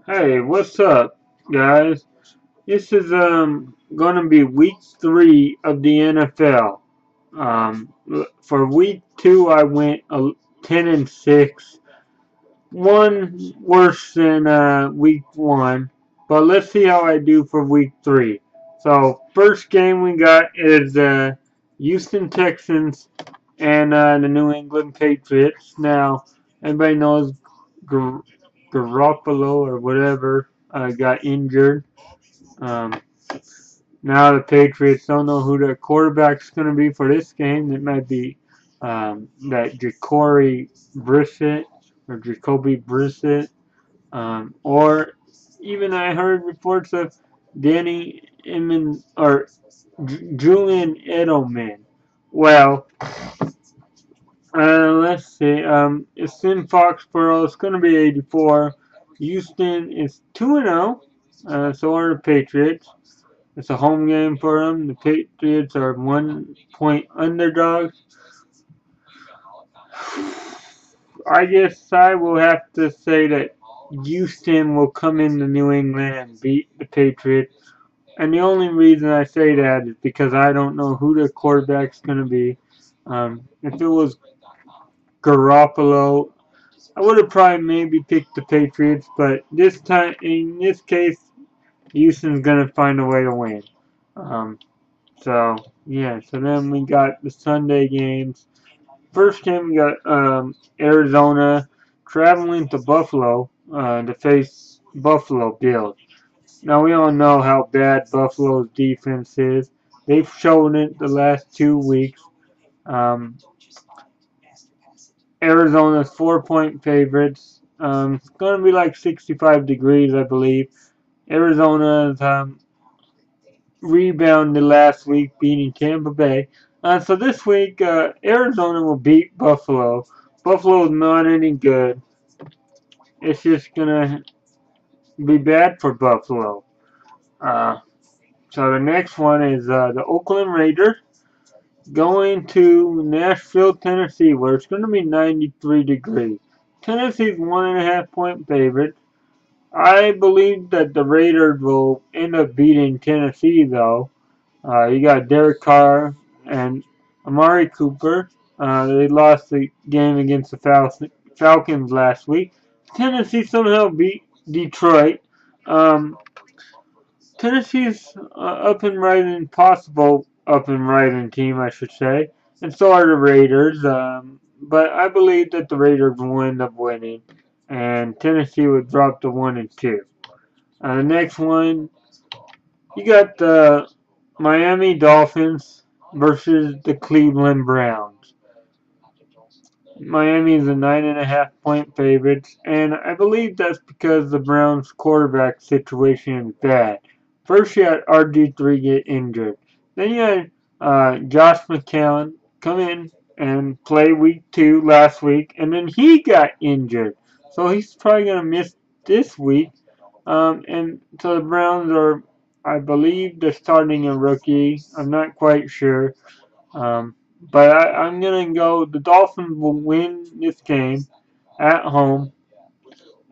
Hey, what's up, guys? This is gonna be week 3 of the NFL. For week 2, I went 10-6, one worse than week 1. But let's see how I do for week 3. So first game we got is Houston Texans and the New England Patriots. Now everybody knows Gar- Garoppolo or whatever got injured. Um, now the Patriots don't know who their quarterback's going to be for this game. It might be that Jacoby Brissett, or even I heard reports of Danny Emin or Julian Edelman. Well, let's see. It's in Foxborough. It's going to be 84. Houston is 2-0. So are the Patriots. It's a home game for them. The Patriots are 1-point underdogs. I guess I will have to say that Houston will come into New England and beat the Patriots. And the only reason I say that is because I don't know who the quarterback's going to be. If it was Garoppolo, I would have probably maybe picked the Patriots, but this time, in this case, Houston's going to find a way to win. Um, So, yeah, so then we got the Sunday games. First game, we got Arizona traveling to Buffalo to face Buffalo Bills. Now, we all know how bad Buffalo's defense is. They've shown it the last 2 weeks. Um, Arizona's 4-point favorites. It's going to be like 65 degrees, I believe. Arizona's rebounded last week, beating Tampa Bay. So this week, Arizona will beat Buffalo. Buffalo is not any good. It's just gonna be bad for Buffalo. Uh, so the next one is the Oakland Raiders going to Nashville, Tennessee, where it's going to be 93 degrees. Tennessee's 1.5-point favorite. I believe that the Raiders will end up beating Tennessee, though. You got Derek Carr and Amari Cooper. They lost the game against the Falcons last week. Tennessee somehow beat Detroit. Um, Tennessee's up and rising, possible up and rising team, I should say, and so are the Raiders. But I believe that the Raiders will end up winning, and Tennessee would drop to 1-2. The next one, you got the Miami Dolphins versus the Cleveland Browns. Miami is a 9.5-point favorite, and I believe that's because the Browns' quarterback situation is bad. First, you had RG3 get injured. Then you had Josh McCown come in and play week 2 last week, and then he got injured. So he's probably going to miss this week. And so the Browns are, I believe, they're starting a rookie. I'm not quite sure. But I'm going to go, the Dolphins will win this game at home,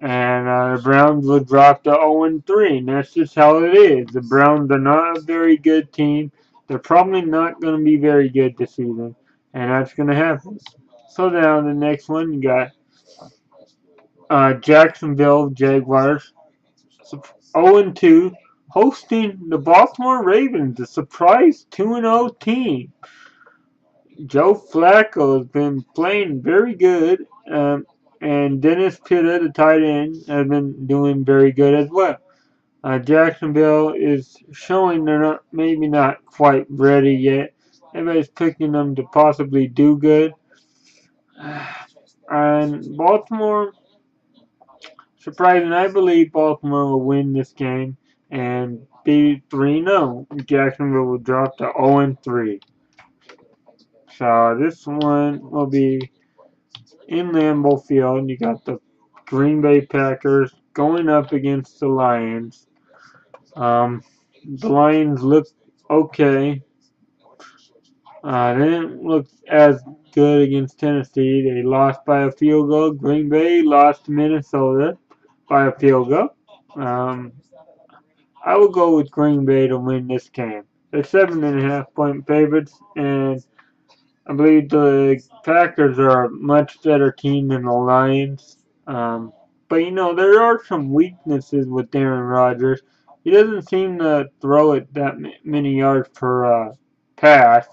and the Browns will drop to 0-3, and that's just how it is. The Browns are not a very good team. They're probably not going to be very good this season, and that's going to happen. So now the next one, you got Jacksonville Jaguars, 0-2, hosting the Baltimore Ravens, a surprise 2-0 team. Joe Flacco has been playing very good, and Dennis Pitta, the tight end, has been doing very good as well. Jacksonville is showing they're not, maybe not quite ready yet. Everybody's picking them to possibly do good. And Baltimore, surprising, I believe Baltimore will win this game and be 3-0. Jacksonville will drop to 0-3. So this one will be in Lambeau Field. You got the Green Bay Packers going up against the Lions. The Lions look okay. They didn't look as good against Tennessee. They lost by a field goal. Green Bay lost to Minnesota. by a field goal. Um, I will go with Green Bay to win this game. They're 7.5 point favorites, and I believe the Packers are a much better team than the Lions. But there are some weaknesses with Aaron Rodgers. He doesn't seem to throw it that many yards per pass.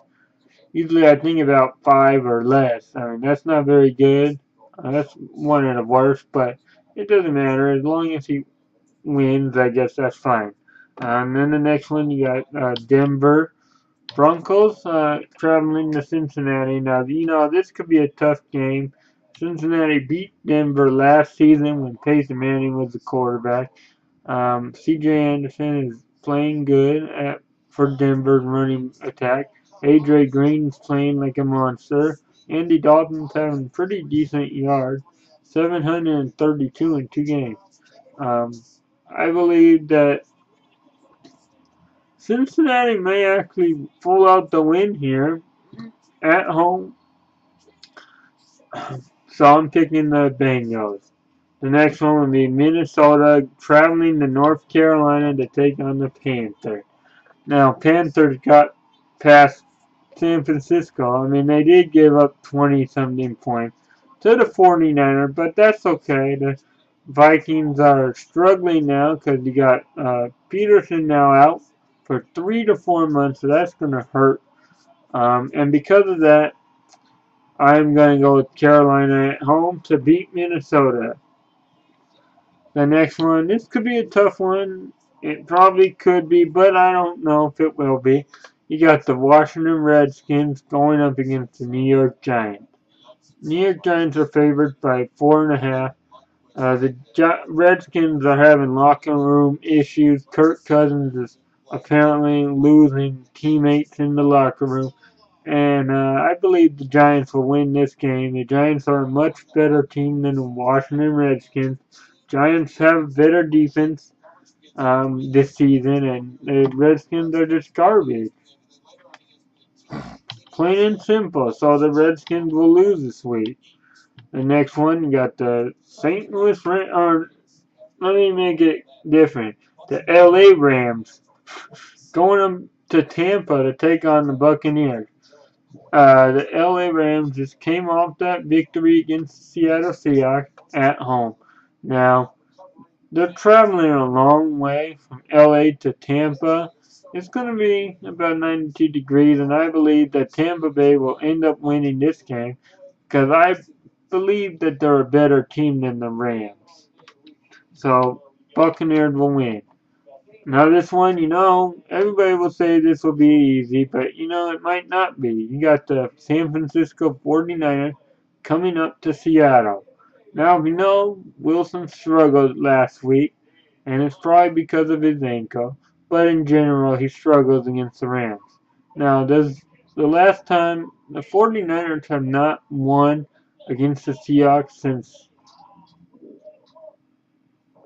Usually, I think about 5 or less. I mean, that's not very good. That's one of the worst, but it doesn't matter as long as he wins. I guess that's fine. And then the next one, you got Denver Broncos traveling to Cincinnati. Now, this could be a tough game. Cincinnati beat Denver last season when Peyton Manning was the quarterback. C.J. Anderson is playing good for Denver's running attack. A.J. Green's playing like a monster. Andy Dalton's having pretty decent yards, 732 in 2 games. Um, I believe that Cincinnati may actually pull out the win here at home, so I'm picking the Bengals. The next one will be Minnesota traveling to North Carolina to take on the Panthers. Now, Panthers got past San Francisco. I mean, they did give up 20-something points to the 49ers, but that's okay. The Vikings are struggling now because you got Peterson now out for 3 to 4 months, so that's going to hurt. And because of that, I'm going to go with Carolina at home to beat Minnesota. The next one, this could be a tough one. It probably could be, but I don't know if it will be. You got the Washington Redskins going up against the New York Giants. New York Giants are favored by 4.5. The Redskins are having locker room issues. Kirk Cousins is apparently losing teammates in the locker room. And I believe the Giants will win this game. The Giants are a much better team than the Washington Redskins. Giants have better defense this season, and the Redskins are just garbage. Plain and simple. So the Redskins will lose this week. The next one, you got the St. Louis Rams, or let me make it different. The LA Rams going to Tampa to take on the Buccaneers. The LA Rams just came off that victory against the Seattle Seahawks at home. Now, they're traveling a long way from LA to Tampa. It's going to be about 92 degrees, and I believe that Tampa Bay will end up winning this game because I believe that they're a better team than the Rams. So, Buccaneers will win. Now this one, everybody will say this will be easy, but it might not be. You got the San Francisco 49ers coming up to Seattle. Now, Wilson struggled last week, and it's probably because of his ankle, but in general, he struggles against the Rams. Now, the last time the 49ers have not won against the Seahawks since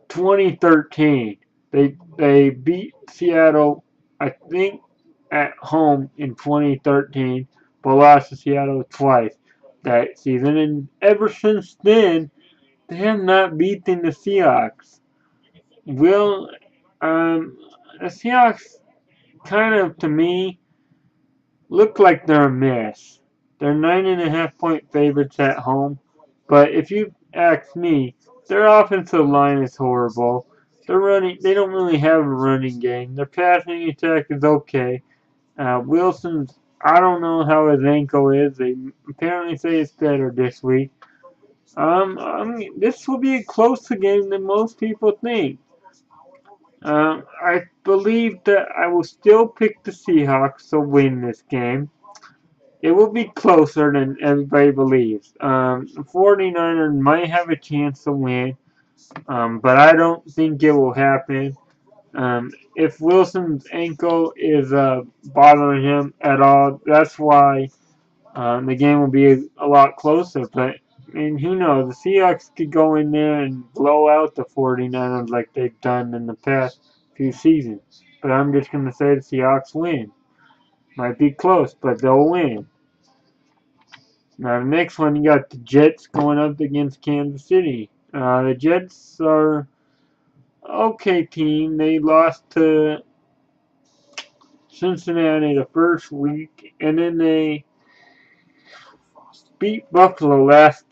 2013. They beat Seattle, I think, at home in 2013, but lost to Seattle twice that season. And ever since then, they have not beaten the Seahawks. Will the Seahawks kind of, to me, look like they're a mess. They're 9.5 point favorites at home, but if you ask me, their offensive line is horrible. They don't really have a running game. Their passing attack is okay. Wilson's, I don't know how his ankle is. They apparently say it's better this week. This will be a closer game than most people think. I believe that I will still pick the Seahawks to win this game. It will be closer than everybody believes. The 49ers might have a chance to win, but I don't think it will happen. If Wilson's ankle is bothering him at all, that's why the game will be a lot closer. But who knows? The Seahawks could go in there and blow out the 49ers like they've done in the past few seasons. But I'm just going to say the Seahawks win. Might be close, but they'll win. Now, the next one, you got the Jets going up against Kansas City. The Jets are okay team. They lost to Cincinnati the first week, and then they beat Buffalo last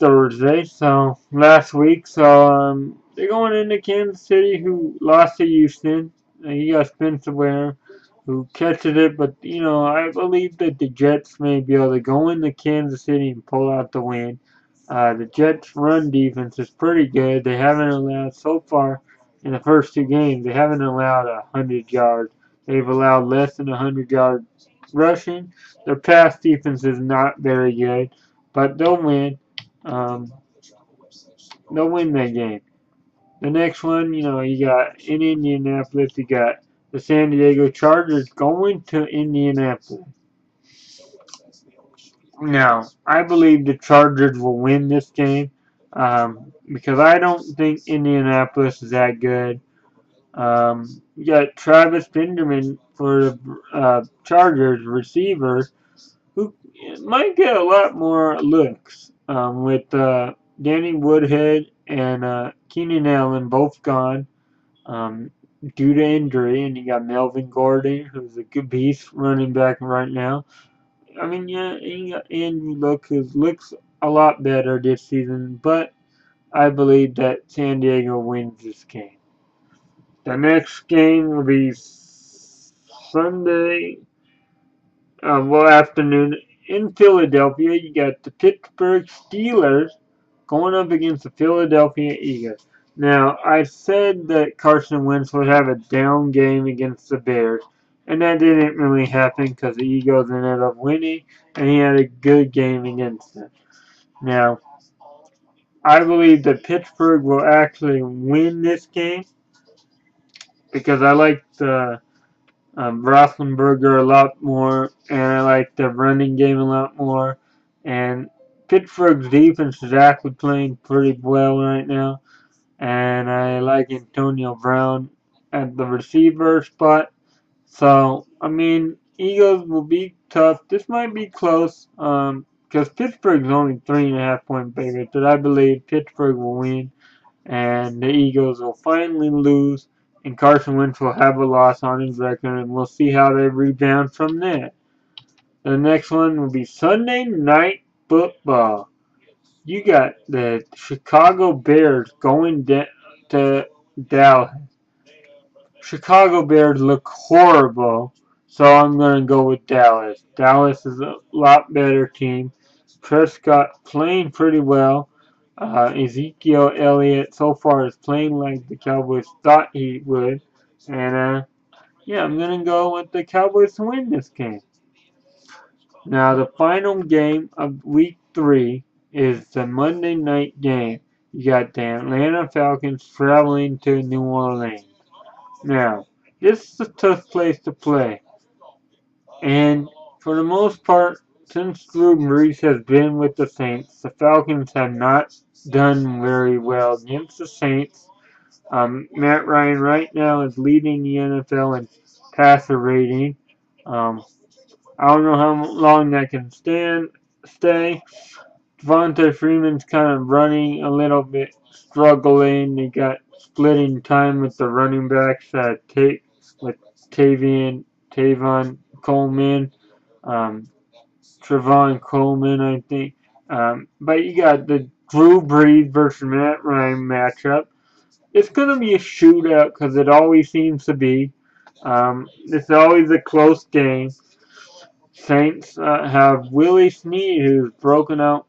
week. So they're going into Kansas City, who lost to Houston. You got Spencer Ware, who catches it, but I believe that the Jets may be able to go into Kansas City and pull out the win. The Jets' run defense is pretty good. They haven't allowed so far in the first two games. They haven't allowed 100 yards. They've allowed less than 100 yards rushing. Their pass defense is not very good, but they'll win. Um, they'll win that game. The next one, you got in Indianapolis, you got the San Diego Chargers going to Indianapolis. Now, I believe the Chargers will win this game because I don't think Indianapolis is that good. You got Travis Benjamin for the Chargers receiver who might get a lot more looks with Danny Woodhead and Keenan Allen both gone um, due to injury, and you got Melvin Gordon, who's a good beast running back right now. I mean, yeah, and you got Andrew Luck, who looks a lot better this season, but I believe that San Diego wins this game. The next game will be Sunday, afternoon in Philadelphia. You got the Pittsburgh Steelers going up against the Philadelphia Eagles. Now, I said that Carson Wentz would have a down game against the Bears, and that didn't really happen because the Eagles ended up winning, and he had a good game against them. Now, I believe that Pittsburgh will actually win this game because I like the Roethlisberger a lot more, and I like the running game a lot more. And Pittsburgh's defense is actually playing pretty well right now, and I like Antonio Brown at the receiver spot. So, I mean, Eagles will be tough. This might be close, because Pittsburgh's only 3.5 point favorite, but I believe Pittsburgh will win and the Eagles will finally lose, and Carson Wentz will have a loss on his record, and we'll see how they rebound from that. The next one will be Sunday Night Football. You got the Chicago Bears going to Dallas. Chicago Bears look horrible, so I'm going to go with Dallas. Dallas is a lot better team. Prescott playing pretty well. Ezekiel Elliott so far is playing like the Cowboys thought he would. And yeah, I'm going to go with the Cowboys to win this game. Now, the final game of week 3 is the Monday night game. You got the Atlanta Falcons traveling to New Orleans. Now, this is a tough place to play. And for the most part, since Drew Brees has been with the Saints, the Falcons have not done very well against the Saints. Matt Ryan right now is leading the NFL in passer rating. I don't know how long that can stay. Devonta Freeman's kind of running a little bit, struggling. They got splitting time with the running backs with Tavon Coleman, Trevon Coleman, I think. But you got the Drew Brees versus Matt Ryan matchup. It's going to be a shootout because it always seems to be. It's always a close game. Saints have Willie Snead, who's broken out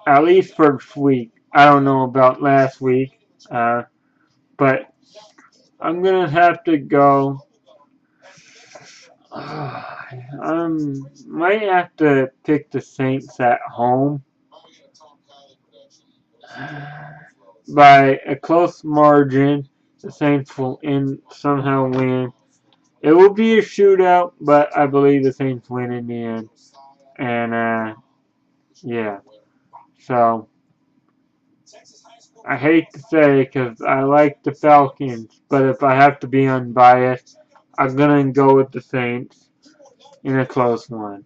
at least first week. I don't know about last week, but I'm gonna have to go. Might have to pick the Saints at home by a close margin. The Saints will somehow win. It will be a shootout, but I believe the Saints win in the end. And yeah, so. I hate to say because I like the Falcons, but if I have to be unbiased, I'm going to go with the Saints in a close one.